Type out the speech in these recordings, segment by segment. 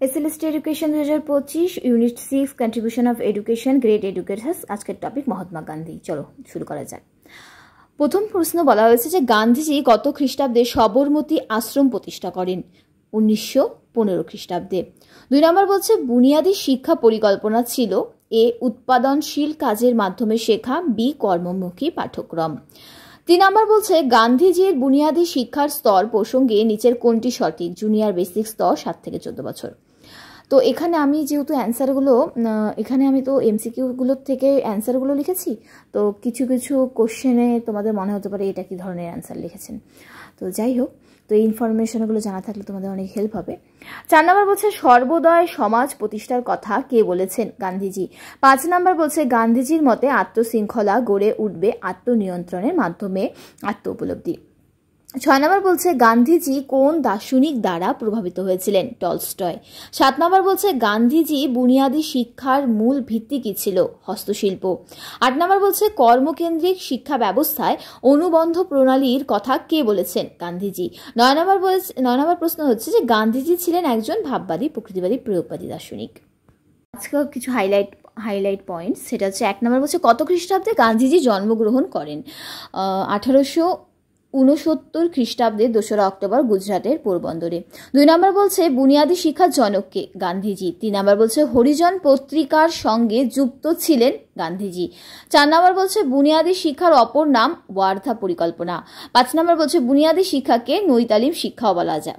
SLST education 2025 unit 6 contribution of education great educators. আজকের topic Mahatma Gandhi. চলো শুরু করা যাক। প্রথম প্রশ্ন বলা হয়েছে যে গান্ধীজি কত খ্রিস্টাব্দে সবরমতী আশ্রম প্রতিষ্ঠা করেন? 1915 খ্রিস্টাব্দে। 2 নম্বর বলছে বুনিয়াদী শিক্ষা পরিকল্পনা ছিল এ উৎপাদনশীল কাজের মাধ্যমে শেখা, বি কর্মমুখী পাঠ্যক্রম। 3 নম্বর বলছে গান্ধীজির বুনিয়াদী শিক্ষার স্তর প্রসঙ্গে নিচের কোনটি সঠিক? জুনিয়র বেসিক স্তর 7 থেকে 14 বছর। তো এখানে আমি যেহেতু অ্যান্সারগুলো এখানে আমি তো এমসিকিউগুলোর থেকে অ্যান্সারগুলো লিখেছি, তো কিছু কিছু কোশ্চেনে তোমাদের মনে হতে পারে এটা কি ধরনের অ্যান্সার লিখেছেন। তো যাই হোক, তো এই ইনফরমেশনগুলো জানা থাকলে তোমাদের অনেক হেল্প হবে। 4 নম্বর বলছে সর্বোদয় সমাজ প্রতিষ্ঠার কথা কে বলেছেন? গান্ধীজি। 5 নম্বর বলছে গান্ধীজির মতে আত্মশৃঙ্খলা গড়ে উঠবে আত্মনিয়ন্ত্রণের মাধ্যমে, আত্ম উপলব্ধি। 6 নম্বর বলছে গান্ধীজি কোন দার্শনিক দ্বারা প্রভাবিত হয়েছিলেন? টলস্টয়। 7 নম্বর বলছে গান্ধীজি বুনিয়াদী শিক্ষার মূল ভিত্তি কী ছিল? হস্তশিল্প। 8 নম্বর বলছে কর্মকেন্দ্রিক শিক্ষা ব্যবস্থায় অনুবন্ধ প্রণালীর কথা কে বলেছেন? গান্ধীজি। 9 নম্বর প্রশ্ন হচ্ছে যে গান্ধীজি ছিলেন একজন ভাববাদী, প্রকৃতিবাদী, প্রয়োগবাদী দার্শনিক। আজকে কিছু হাইলাইট পয়েন্টস, সেটা হচ্ছে 1 নম্বর বলছে কত খ্রিস্টাব্দে গান্ধীজি জন্মগ্রহণ করেন? 1869 খ্রিস্টাব্দে 2রা অক্টোবর গুজরাটের পোরবন্দরে। 2 নম্বর বলছে বুনিয়াদী শিক্ষার জনককে? গান্ধীজি। 3 নম্বর বলছে হরিজন পত্রিকার সঙ্গে যুক্ত ছিলেন গান্ধীজি। 4 নম্বর বলছে বুনিয়াদী শিক্ষার অপর নাম ওয়ার্ধা পরিকল্পনা। 5 নম্বর বলছে বুনিয়াদী শিক্ষাকে নৈতালিম শিক্ষাও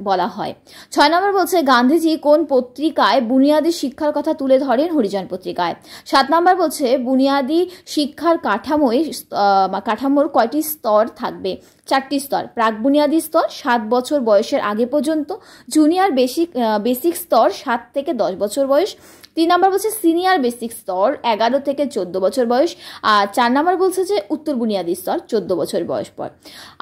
বলা হয়। 6 নম্বর বলছে গান্ধীজি কোন পত্রিকায় বুনিয়াদী শিক্ষার কথা তুলে ধরেন? হরিজন পত্রিকায়। 7 নম্বর বলছে বুনিয়াদী শিক্ষার কাঠামোর কয়টি স্তর থাকবে? 4টি স্তর। প্রাক বুনিয়াদী স্তর 7 বছর বয়সের আগে পর্যন্ত, জুনিয়র বেসিক স্তর 7 থেকে 10 বছর বয়স, 3 নম্বর বলছে সিনিয়র বেসিক স্তর 11 থেকে 14 বছর বয়স, আর 4 নম্বর বলছে যে উত্তর বুনিয়াদী স্তর 14 বছর বয়স পর।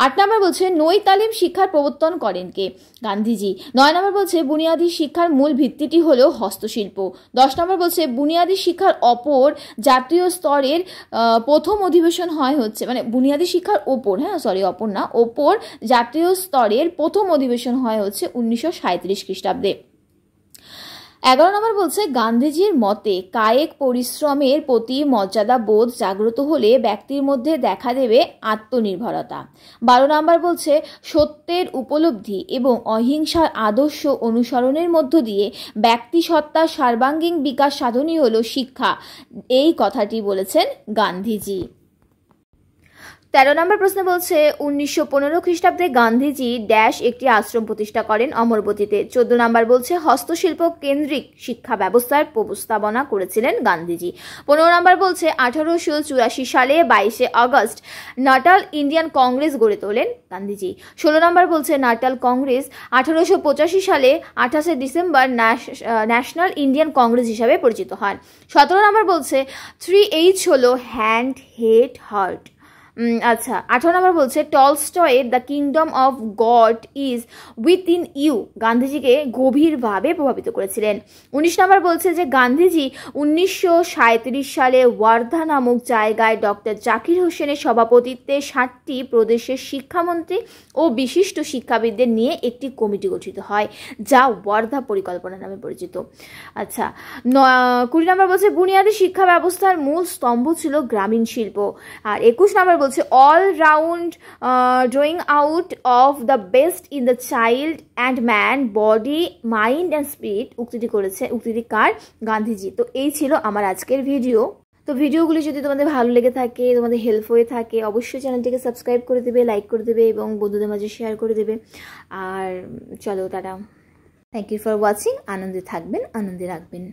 8 নম্বর বলছে নৈতালিম শিক্ষার প্রবর্তন করেন কে? গান্ধীজি। 9 নম্বর বলছে বুনিয়াদী শিক্ষার মূল ভিত্তিটি হলো হস্তশিল্প। 10 নম্বর বলছে বুনিয়াদী শিক্ষার অপর জাতীয় স্তরের প্রথম অধিবেশন হচ্ছে মানে বুনিয়াদী শিক্ষার ওপর, অপর না, ওপর জাতীয় স্তরের প্রথম অধিবেশন হচ্ছে 1937 খ্রিস্টাব্দে। 11 নম্বর বলছে গান্ধীজির মতে কায়িক পরিশ্রমের প্রতি মর্যাদা বোধ জাগ্রত হলে ব্যক্তির মধ্যে দেখা দেবে আত্মনির্ভরতা। 12 নম্বর বলছে সত্যের উপলব্ধি এবং অহিংসার আদর্শ অনুসরণের মধ্য দিয়ে ব্যক্তি সত্তার সর্বাঙ্গীন বিকাশ সাধনই হলো শিক্ষা। এই কথাটি বলেছেন গান্ধীজি। 13 নম্বর প্রশ্ন বলছে 1915 খ্রিস্টাব্দে গান্ধীজি ড্যাশ একটি আশ্রম প্রতিষ্ঠা করেন? অমরবতীতে। 14 নম্বর বলছে হস্তশিল্প কেন্দ্রিক শিক্ষা ব্যবস্থার প্রস্তাবনা করেছিলেন গান্ধীজি। 15 নম্বর বলছে 1884 সালে 22 আগস্ট নাটাল ইন্ডিয়ান কংগ্রেস গড়ে তোলেন গান্ধীজি। 16 নম্বর বলছে নাটাল কংগ্রেস 1885 সালে 28 ডিসেম্বর ন্যাশনাল ইন্ডিয়ান কংগ্রেস হিসাবে পরিচিত হয়। 17 নম্বর বলছে 3H হলো হ্যান্ড, হেড, হার্ট। আচ্ছা, 18 নম্বর বলছে টলস্টয়ের the kingdom of God is within you গান্ধীজিকে গভীরভাবে প্রভাবিত করেছিলেন। 19 নম্বর বলছে যে গান্ধীজি 1937 সালে ওয়ার্ধা নামক জায়গায় ডক্টর জাকির হোসেনের সভাপতিত্বে 60টি প্রদেশের শিক্ষামন্ত্রী ও বিশিষ্ট শিক্ষাবিদদের নিয়ে একটি কমিটি গঠিত হয়, যা ওয়ার্ধা পরিকল্পনা নামে পরিচিত। আচ্ছা, 20 নম্বর বলছে বুনিয়াদী শিক্ষা ব্যবস্থার মূল স্তম্ভ ছিল গ্রামীণ শিল্প। আর 21 নম্বর বলছে all round drawing out of the best in the child and man, body, mind and spirit উক্তিটি কার? গান্ধীজি। তো এই ছিল আমার আজকের ভিডিও। তো ভিডিওগুলি যদি তোমাদের ভালো লেগে থাকে, তোমাদের হেল্প হয়ে থাকে, অবশ্যই চ্যানেলটিকে সাবস্ক্রাইব করে দেবে, লাইক করে দেবে এবং বন্ধুদের মাঝে শেয়ার করে দেবে। আর চলো টাটা, থ্যাংক ইউ ফর ওয়াচিং। আনন্দে থাকবেন, আনন্দে রাখবেন।